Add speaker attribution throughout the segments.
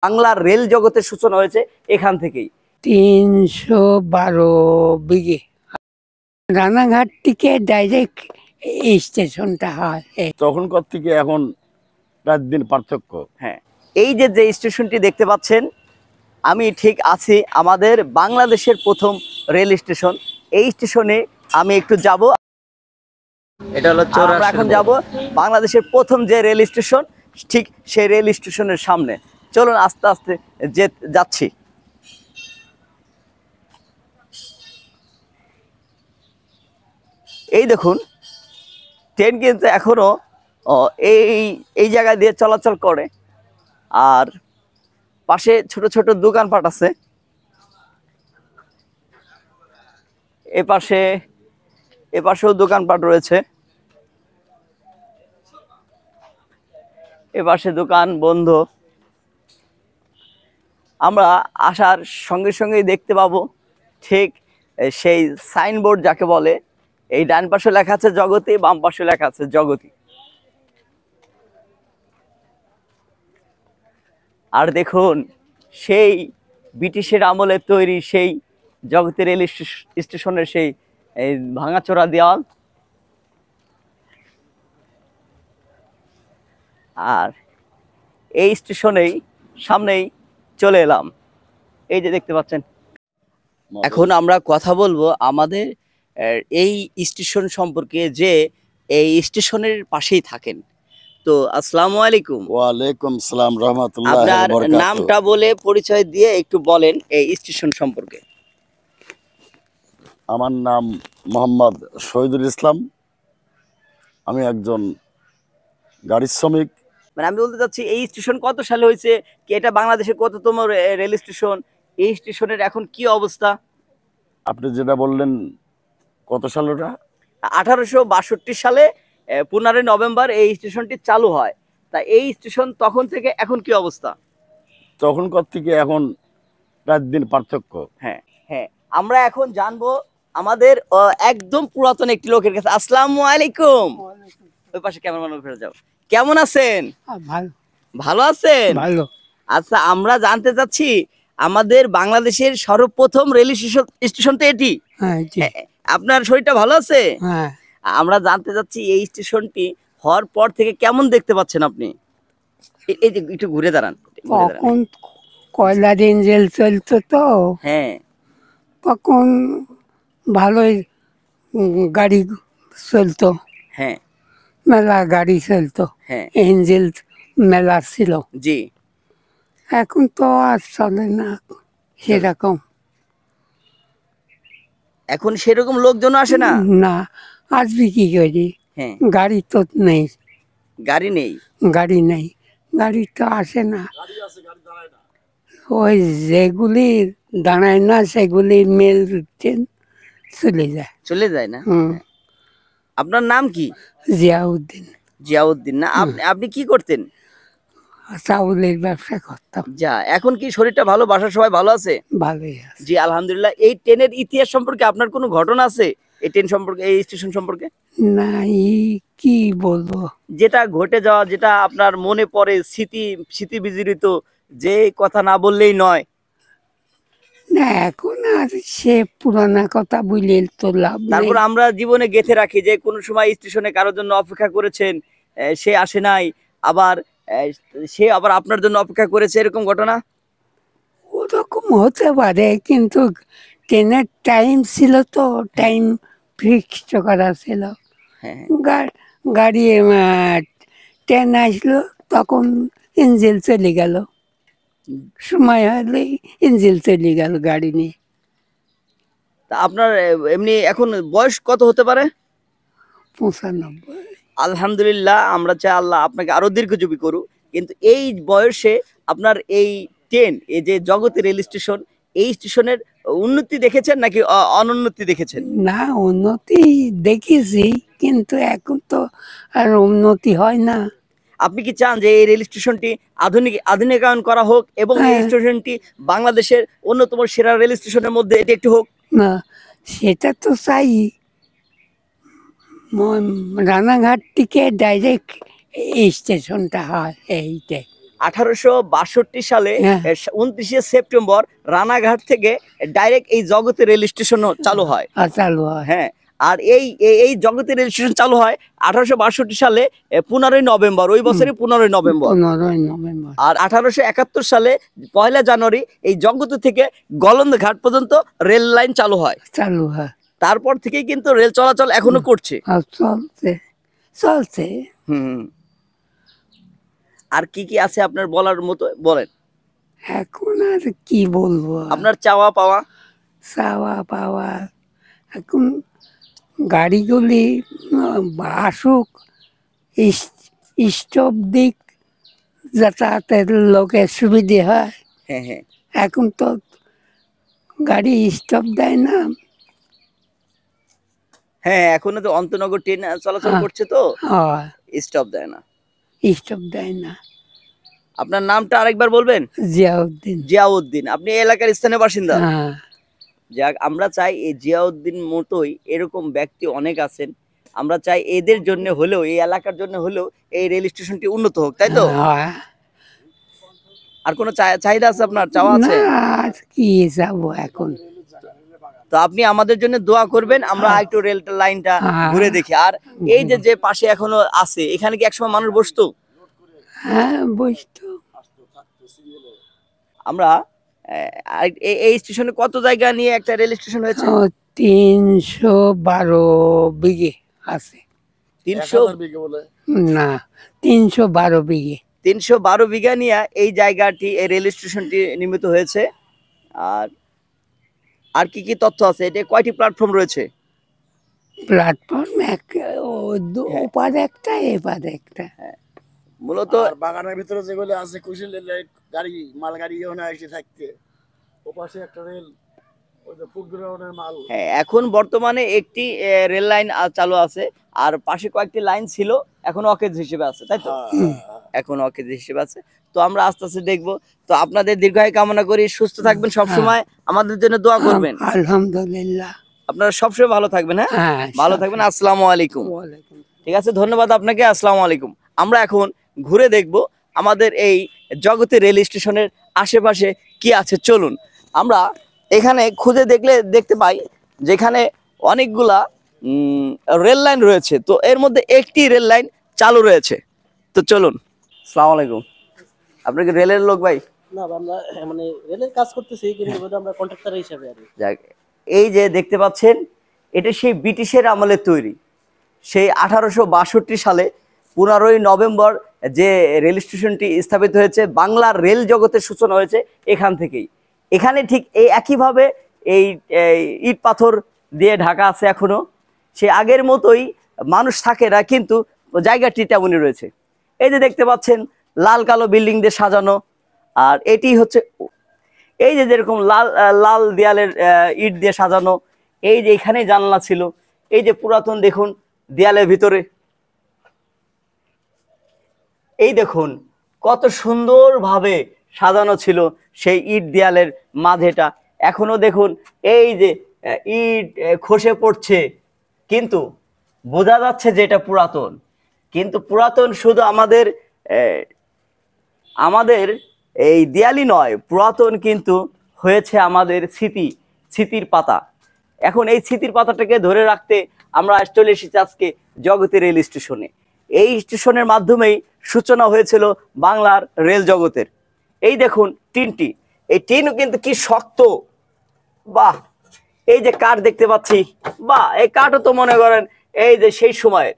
Speaker 1: বাংলার রেল জগতের সূচনা হয়েছে এখান থেকেই।
Speaker 2: 312 বিঘে রানাঘাট থেকে ডাইরেক্ট এই স্টেশনটা হয়।
Speaker 3: তখনকার থেকে এখন রাত দিন পার্থক্য।
Speaker 1: হ্যাঁ, এই যে স্টেশনটি দেখতে পাচ্ছেন, আমি ঠিক আছি আমাদের বাংলাদেশের প্রথম রেল স্টেশন। এই স্টেশনে আমি একটু যাব।
Speaker 4: এটা হলো
Speaker 1: আমরা এখন যাব বাংলাদেশের প্রথম যে রেল স্টেশন, ঠিক সেই রেল স্টেশনের সামনে। চলুন আস্তে আস্তে যাচ্ছি। এই দেখুন, ট্রেন কিন্তু এখনো এই জায়গা দিয়ে চলাচল করে, আর পাশে ছোট ছোট দোকানপাট আছে। এপাশেও দোকানপাট রয়েছে, এপাশে দোকান বন্ধ। আমরা আসার সঙ্গে সঙ্গেই দেখতে পাবো ঠিক সেই সাইনবোর্ড যাকে বলে। এই ডান পাশে লেখা আছে জগতী, বাম পাশে লেখা আছে জগতী। আর দেখুন, সেই ব্রিটিশের আমলে তৈরি সেই জগতী রেল স্টেশনের সেই ভাঙাচোরা দেওয়াল। আর এই স্টেশনেই সামনেই চলে এলাম, এই যে দেখতে পাচ্ছেন। এখন আমরা কথা বলবো আমাদের এই স্টেশন সম্পর্কে, যে এই স্টেশনের পাশেই থাকেন। তো আসসালামু আলাইকুম।
Speaker 3: ওয়ালাইকুম সালাম রাহমাতুল্লাহি ওয়া
Speaker 1: আপনার
Speaker 3: বারাকাতুহু।
Speaker 1: নামটা বলে পরিচয় দিয়ে একটু বলেন এই স্টেশন সম্পর্কে।
Speaker 3: আমার নাম মোহাম্মদ শহীদুল ইসলাম। আমি একজন গাড়ি শ্রমিক।
Speaker 1: মানে আমি বলতে চাচ্ছি, এই স্টেশন কত সালে হয়েছে, কি এটা বাংলাদেশের কততম রেল স্টেশন, এই স্টেশনের এখন কি অবস্থা?
Speaker 3: আপনি যেটা বললেন কত সাল ওটা?
Speaker 1: 1862 সালে 15 নভেম্বর এই স্টেশনটি চালু হয়। তা এই স্টেশন তখন থেকে এখন কি অবস্থা?
Speaker 3: তখনকার থেকে এখন রাত দিন পার্থক্য।
Speaker 1: হ্যাঁ হ্যাঁ, আমরা এখন জানবো আমাদের একদম পুরাতন একটি লোকের কাছে। আসসালামু আলাইকুম। ওই পাশে ক্যামেরাম্যান ফেরত যাও। কেমন আছেন?
Speaker 2: ভালো
Speaker 1: ভালো আছেন?
Speaker 2: ভালো।
Speaker 1: আচ্ছা, আমরা জানতে চাচ্ছি আমাদের বাংলাদেশের সর্বপ্রথম রেল স্টেশন তো এটি।
Speaker 2: হ্যাঁ জি।
Speaker 1: আপনার শরীরটা ভালো আছে?
Speaker 2: হ্যাঁ,
Speaker 1: আমরা জানতে চাচ্ছি এই স্টেশনটি হওয়ার পর থেকে কেমন দেখতে পাচ্ছেন আপনি? এই যে একটু ঘুরে দাঁড়ান, ঘুরে দাঁড়ান।
Speaker 2: তখন কয়লার ইঞ্জিন চলতো তো,
Speaker 1: হ্যাঁ
Speaker 2: তখন ভালোই গাড়ি চলতো,
Speaker 1: হ্যাঁ
Speaker 2: মেলা গাড়ি চলতো,
Speaker 1: হ্যাঁ
Speaker 2: ইঞ্জিন মেলা ছিল।
Speaker 1: জি।
Speaker 2: এখন তো আর চলে না সেরকম।
Speaker 1: এখন সেরকম লোকজন আসে না।
Speaker 2: না, আসবি কি করি,
Speaker 1: হ্যাঁ,
Speaker 2: গাড়ি তো নেই,
Speaker 1: গাড়ি নেই।
Speaker 2: গাড়ি নেই, গাড়ি তো আসে না। ওই যেগুলি দাঁড়ায় না সেগুলি মেল ট্রেন চলে যায়।
Speaker 1: চলে যায় না।
Speaker 2: হুম,
Speaker 1: আপনার নাম কি?
Speaker 2: জিয়াউদ্দিন।
Speaker 1: জিয়াউদ্দিন না? আপনি কি করতেন?
Speaker 2: চাউলের ব্যবসা করতাম।
Speaker 1: যা, এখন কি শরীরটা ভালো, বাসার সবাই ভালো আছে?
Speaker 2: ভালোই আছে।
Speaker 1: জি আলহামদুলিল্লাহ। এই ট্রেনের ইতিহাস সম্পর্কে আপনার কোনো ঘটনা আছে এই ট্রেন সম্পর্কে, এই স্টেশন সম্পর্কে?
Speaker 2: না, কি বলবো,
Speaker 1: যেটা ঘটে যাওয়া, যেটা আপনার মনে পড়ে, স্মৃতি বিজড়িত, যে কথা না বললেই নয়।
Speaker 2: না এখন আর সে পুরানা কথা বলে তো লাভ নেই।
Speaker 1: তারপর আমরা জীবনে গেঁথে রাখি যে কোনো সময় স্টেশনে কারোর জন্য অপেক্ষা করেছেন, সে আসে নাই, আবার সে আবার আপনার জন্য অপেক্ষা করেছে, এরকম ঘটনা?
Speaker 2: ওরকম হতে পারে, কিন্তু ট্রেনের টাইম ছিল তো, টাইম ফিক্সড করা ছিল।
Speaker 1: হ্যাঁ
Speaker 2: গাড়ি ট্রেন আসলো, তখন ইঞ্জিন চলে গেল, সময় হলে ইঞ্জিন চলে গেল গাড়ি নিয়ে।
Speaker 1: তা আপনার এমনি এখন বয়স কত হতে পারে?
Speaker 2: 95।
Speaker 1: আলহামদুলিল্লাহ, আমরা চাই আল্লাহ আপনাকে আরো দীর্ঘজীবী করুক। কিন্তু এই বয়সে আপনার এই ট্রেন, এই যে জগতী রেল স্টেশন, এই স্টেশনের উন্নতি দেখেছেন নাকি অনুন্নতি দেখেছেন?
Speaker 2: না, উন্নতি দেখেছি, কিন্তু এখন তো আর উন্নতি হয় না।
Speaker 1: আপনি কি চান যে এই রেল স্টেশনটি আধুনিকায়ন করা হোক এবং এই
Speaker 2: হ্যাঁ।
Speaker 1: স্টেশনটি বাংলাদেশের অন্যতম সেরা রেল স্টেশনের মধ্যে এটি একটি হোক?
Speaker 2: না, সেটা তো চাই। রানাঘাট থেকে ডাইরেক্ট এই স্টেশনটা হয়, এইটাই।
Speaker 1: 1862 সালে
Speaker 2: হ্যাঁ।
Speaker 1: 29 সেপ্টেম্বর রানাঘাট থেকে ডাইরেক্ট এই জগতের রেল স্টেশন চালু হয়।
Speaker 2: আর চালু হয়।
Speaker 1: হ্যাঁ, আর এই জগতের রেল স্টেশন চালু হয় 1862 সালে 15ই নভেম্বর, ওই বছরই 15ই নভেম্বর।
Speaker 2: 15ই নভেম্বর।
Speaker 1: আর 1871 সালে 1 জানুয়ারি এই জগত থেকে গলন্দ ঘাট পর্যন্ত রেল লাইন চালু হয়।
Speaker 2: চালু হয়।
Speaker 1: তারপর থেকেই কিন্তু রেল চলাচল এখনো করছে।
Speaker 2: আর চলছে চলছে।
Speaker 1: হুম। আর কি কি আছে আপনার বলার মতো, বলেন।
Speaker 2: এখন আর কি বলবো,
Speaker 1: আপনার চাওয়া পাওয়া।
Speaker 2: চাওয়া পাওয়া এখন গাড়িগুলি আসুক, স্টপ দিক, যাতায়াতের লোকের সুবিধে হয়।
Speaker 1: হ্যাঁ হ্যাঁ
Speaker 2: এখন তো গাড়ি স্টপ দেয় না।
Speaker 1: হ্যাঁ, এখনো তো অন্তনগর ট্রেন চলাচল
Speaker 2: হ্যাঁ।
Speaker 1: করছে, তো
Speaker 2: হয়,
Speaker 1: স্টপ দেয় না।
Speaker 2: স্টপ দেয় না।
Speaker 1: আপনার নামটা আরেকবার বলবেন।
Speaker 2: জিয়াউদ্দিন।
Speaker 1: জিয়াউদ্দিন, আপনি এই এলাকার স্থানীয় বাসিন্দা।
Speaker 2: হ্যাঁ।
Speaker 1: যাক, আমরা চাই এই জিয়াউদ্দিন মতোই এরকম ব্যক্তি অনেক আছেন। আমরা চাই এদের জন্য হলেও, এই এলাকার জন্য হলেও এই রেল স্টেশনটি উন্নত হোক, তাই তো?
Speaker 2: হয়।
Speaker 1: আর কোনো চাহিদা আছে, আপনার চাওয়া
Speaker 2: না
Speaker 1: আছে?
Speaker 2: আর কি যাবো এখন।
Speaker 1: তো আপনি আমাদের জন্য দোয়া করবেন, আমরা একটু রেল লাইনটা
Speaker 2: হ্যাঁ।
Speaker 1: ঘুরে দেখি। আর এই যে যে পাশে এখনো আছে, এখানে কি একসময় মানুষ বসতো?
Speaker 2: হ্যাঁ বুঝতো।
Speaker 1: আমরা এই স্টেশনে কত জায়গা নিয়ে একটা রেল স্টেশন হয়েছে?
Speaker 2: 312 বিঘে আছে।
Speaker 1: 300
Speaker 3: বিঘে বলে।
Speaker 2: না, 312 বিঘে।
Speaker 1: 312 বিঘা নিয়ে এই জায়গাটি, এই রেল স্টেশনটি নির্মিত হয়েছে। আর আর কি কি তথ্য আছে? এটা কয়টি প্ল্যাটফর্ম রয়েছে?
Speaker 2: প্ল্যাটফর্ম
Speaker 1: হ্যাঁ।
Speaker 2: ওপার একটা, এপার একটা।
Speaker 1: মূলত
Speaker 3: আর বাগানের ভিতরে যেগুলো আছে কুশিলের গাড়ি, মাল গাড়ি ওখানে এসে থাকতে, ওপাশে একটা রেল, ওই যে ফুড গ্রাউন্ডের মাল।
Speaker 1: হ্যাঁ, এখন বর্তমানে একটি রেল লাইন চালু আছে, আর পাশে কয়েকটি লাইন ছিল, এখন অকেজ হিসেবে আছে, তাই তো? এখন অকেজ হিসেবে আছে। তো আমরা আস্তে আস্তে দেখবো। তো আপনাদের দীর্ঘায়ু কামনা করি, সুস্থ থাকবেন, সব সময় আমাদের জন্য দোয়া করবেন।
Speaker 2: আলহামদুলিল্লাহ।
Speaker 1: আপনারা সবসময় ভালো থাকবেন। হ্যাঁ,
Speaker 2: হ্যাঁ,
Speaker 1: ভালো থাকবেন। আসসালামু আলাইকুম।
Speaker 2: ওয়ালাইকুম।
Speaker 1: ঠিক আছে, ধন্যবাদ আপনাকে। আসসালামু আলাইকুম। আমরা এখন ঘুরে দেখব আমাদের এই জগতে রেল স্টেশনের আশেপাশে কি আছে। চলুন, আমরা এখানে খুঁজে দেখলে দেখতে পাই যেখানে অনেকগুলা রেল লাইন রয়েছে। তো এর মধ্যে একটি রেল লাইন চালু রয়েছে। তো চলুন। আসসালামু আলাইকুম। আপনি কি রেলের লোক ভাই?
Speaker 5: না, আমরা মানে রেলের কাজ করতেছি, কিন্তু আমরা কন্ট্রাক্টর হিসাবে আর কি।
Speaker 1: যাক, এই যে দেখতে পাচ্ছেন, এটা সেই ব্রিটিশের আমলে তৈরি। সেই 1862 সালে 15ই নভেম্বর যে রেল স্টেশনটি স্থাপিত হয়েছে, বাংলার রেল জগতের সূচনা হয়েছে এখান থেকেই। এখানে ঠিক এই একইভাবে এই ইট পাথর দিয়ে ঢাকা আছে এখনো। সে আগের মতোই মানুষ থাকে না, কিন্তু জায়গাটি তেমনই রয়েছে। এই যে দেখতে পাচ্ছেন, লাল কালো বিল্ডিং দিয়ে সাজানো। আর এটি হচ্ছে এই যে যেরকম লাল লাল দেয়ালের ইট দিয়ে সাজানো। এই যে এখানে জানলা ছিল। এই যে পুরাতন দেখুন দেয়ালের ভিতরে, এই দেখুন কত সুন্দরভাবে সাজানো ছিল সেই ইট দেয়ালের মাঝেটা। এখনো দেখুন এই যে ইট খসে পড়ছে, কিন্তু বোঝা যাচ্ছে যে এটা পুরাতন। কিন্তু পুরাতন শুধু আমাদের আমাদের এই দেয়ালই নয়, পুরাতন কিন্তু হয়েছে আমাদের স্মৃতির পাতা। এখন এই স্মৃতির পাতাটাকে ধরে রাখতে আমরা চলে এসেছি আজকে জগতে রেল স্টেশনে। এই স্টেশনের মাধ্যমেই সূচনা হয়েছিল বাংলার রেল জগতের। এই দেখুন টিনটি, এই টিনও কিন্তু কি শক্ত, বাহ! এই যে কাঠ দেখতে পাচ্ছি, বাহ! এই কাঠও তো মনে করেন এই যে সেই সময়ের,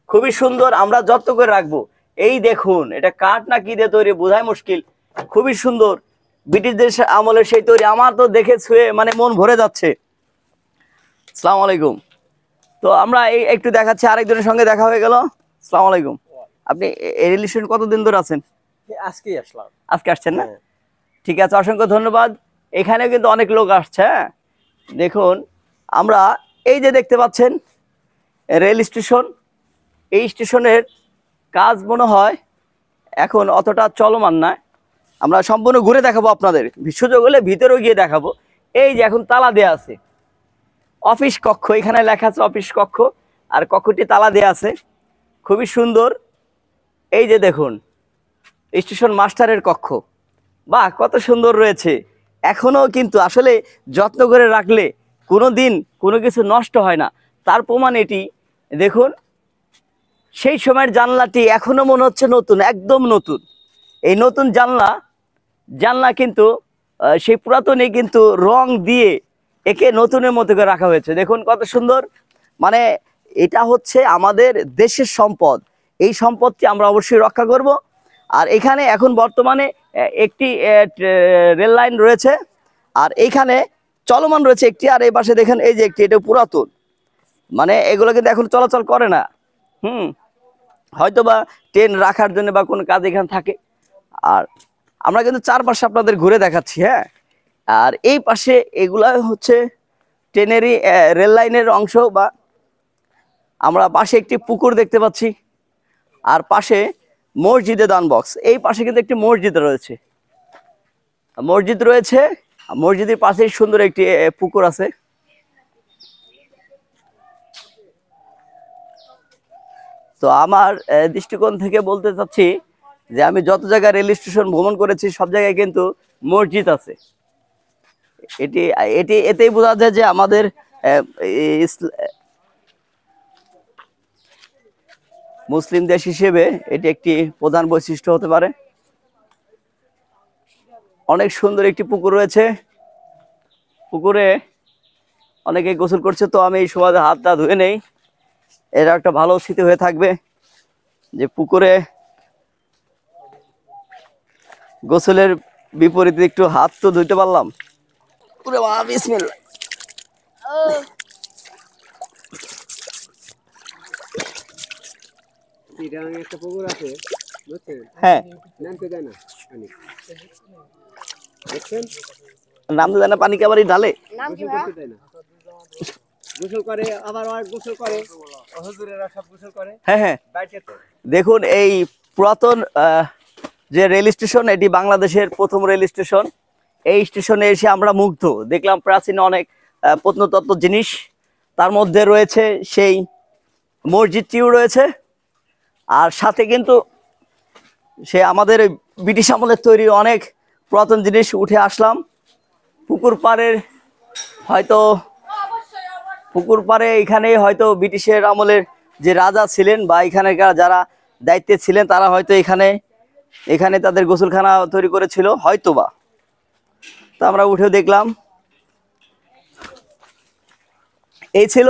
Speaker 1: খুবই সুন্দর। আমরা যত্ন করে রাখবো। এই দেখুন, এটা কাঠ না কি দিয়ে তৈরি বোঝাই মুশকিল, খুবই সুন্দর। ব্রিটিশদের আমলের সেই তৈরি। আমার তো দেখে ছুঁয়ে মানে মন ভরে যাচ্ছে। আসসালামু আলাইকুম। তো আমরা এই একটু দেখাচ্ছি, আরেকজনের সঙ্গে দেখা হয়ে গেল। আসসালামু আলাইকুম। আপনি এই রেল স্টেশন কতদিন ধরে আছেন?
Speaker 5: আজকেই আসলাম।
Speaker 1: আজকে আসছেন না? ঠিক আছে, অসংখ্য ধন্যবাদ। এখানে কিন্তু অনেক লোক আসছে। হ্যাঁ, দেখুন, আমরা এই যে দেখতে পাচ্ছেন রেল স্টেশন, এই স্টেশনের কাজ মনে হয় এখন অতটা চলমান নয়। আমরা সম্পূর্ণ ঘুরে দেখাবো আপনাদের, সুযোগ হলে ভিতরেও গিয়ে দেখাবো। এই যে এখন তালা দেয়া আছে, অফিস কক্ষ, এখানে লেখা আছে অফিস কক্ষ, আর কক্ষটি তালা দেয়া আছে, খুবই সুন্দর। এই যে দেখুন, স্টেশন মাস্টারের কক্ষ। বাহ, কত সুন্দর রয়েছে। এখনো কিন্তু আসলে যত্ন করে রাখলে কোনো দিন কোনো কিছু নষ্ট হয় না। তার প্রমাণ এটি। দেখুন, সেই সময়ের জানলাটি এখনো মনে হচ্ছে নতুন, একদম নতুন। এই নতুন জানলা জানলা কিন্তু সেই পুরাতনই, কিন্তু রং দিয়ে একে নতুনের মতো করে রাখা হয়েছে। দেখুন কত সুন্দর। মানে এটা হচ্ছে আমাদের দেশের সম্পদ। এই সম্পদটি আমরা অবশ্যই রক্ষা করব। আর এখানে এখন বর্তমানে একটি রেল লাইন রয়েছে, আর এইখানে চলমান রয়েছে একটি। আর এই পাশে দেখেন, এই যে একটি, এটা পুরাতন। মানে এগুলো কিন্তু এখন চলাচল করে না। হুম, হয়তো বা ট্রেন রাখার জন্য বা কোনো কাজ এখানে থাকে। আর আমরা কিন্তু চারপাশে আপনাদের ঘুরে দেখাচ্ছি, হ্যাঁ। আর এই পাশে এগুলা হচ্ছে ট্রেনেরই রেল লাইনের অংশ। বা আমরা পাশে একটি পুকুর দেখতে পাচ্ছি, আর পাশে মসজিদে দান বক্স। এই পাশে কিন্তু একটি মসজিদ রয়েছে, মসজিদের পাশেই সুন্দর একটি পুকুর আছে। তো আমার দৃষ্টিকোণ থেকে বলতে চাচ্ছি যে আমি যত জায়গায় রেল স্টেশন ভ্রমণ করেছি সব জায়গায় কিন্তু মসজিদ আছে। এটি এটি এতেই বোঝা যায় যে আমাদের মুসলিম দেশ হিসেবে এটি একটি প্রধান বৈশিষ্ট্য হতে পারে। অনেক সুন্দর একটি পুকুর রয়েছে, পুকুরে অনেকে গোসল করছে। তো আমি এই সময় হাতটা ধুয়ে নেই, এটা একটা ভালো স্মৃতি হয়ে থাকবে যে পুকুরে গোসলের বিপরীতে একটু হাত তো ধুইতে পারলাম। ওরে বাবা, বিসমিল্লাহ।
Speaker 5: একটা পুকুর আছে, বুঝছেন?
Speaker 1: হ্যাঁ,
Speaker 5: নামতে দেয় না পানি, দেখছেন?
Speaker 1: নামতে দেয় না, পানি কে আবার এই ঢালে।
Speaker 5: গোসল করতে দেয় না, গোসল করে আবার আর গোসল করে, হুজুরেরা সব গোসল করে
Speaker 1: হ্যাঁ হ্যাঁ,
Speaker 5: বাইরে তো।
Speaker 1: দেখুন এই পুরাতন যে রেল স্টেশন, এটি বাংলাদেশের প্রথম রেল স্টেশন। এই স্টেশনে এসে আমরা মুগ্ধ, দেখলাম প্রাচীন অনেক প্রত্নতত্ত্ব জিনিস। তার মধ্যে রয়েছে সেই মসজিদটিও রয়েছে, আর সাথে কিন্তু সে আমাদের ওই ব্রিটিশ আমলের তৈরি অনেক পুরাতন জিনিস উঠে আসলাম। পুকুর পাড়ের হয়তো পুকুর পাড়ে এখানেই হয়তো ব্রিটিশের আমলের যে রাজা ছিলেন বা এখানকার যারা দায়িত্বে ছিলেন তারা হয়তো এখানে তাদের গোসলখানা তৈরি করেছিল হয়তো বা। তা আমরা উঠে দেখলাম। এই ছিল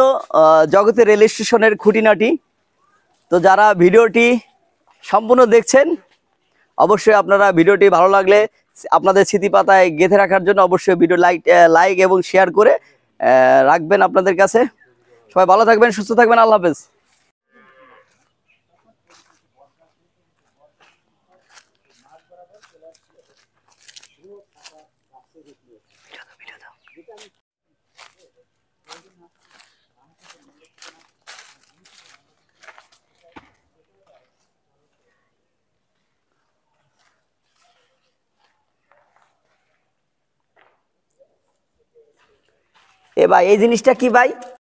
Speaker 1: জগতের রেল স্টেশনের খুঁটিনাটি। তো যারা ভিডিওটি সম্পূর্ণ দেখছেন, অবশ্যই আপনারা ভিডিওটি ভালো লাগলে আপনাদের স্মৃতিপাতায় গেঁথে রাখার জন্য অবশ্যই ভিডিও লাইক এবং শেয়ার করে রাখবেন আপনাদের কাছে। সবাই ভালো থাকবেন, সুস্থ থাকবেন, আল্লাহ হাফেজ। এ ভাই, এই জিনিসটা কি ভাই?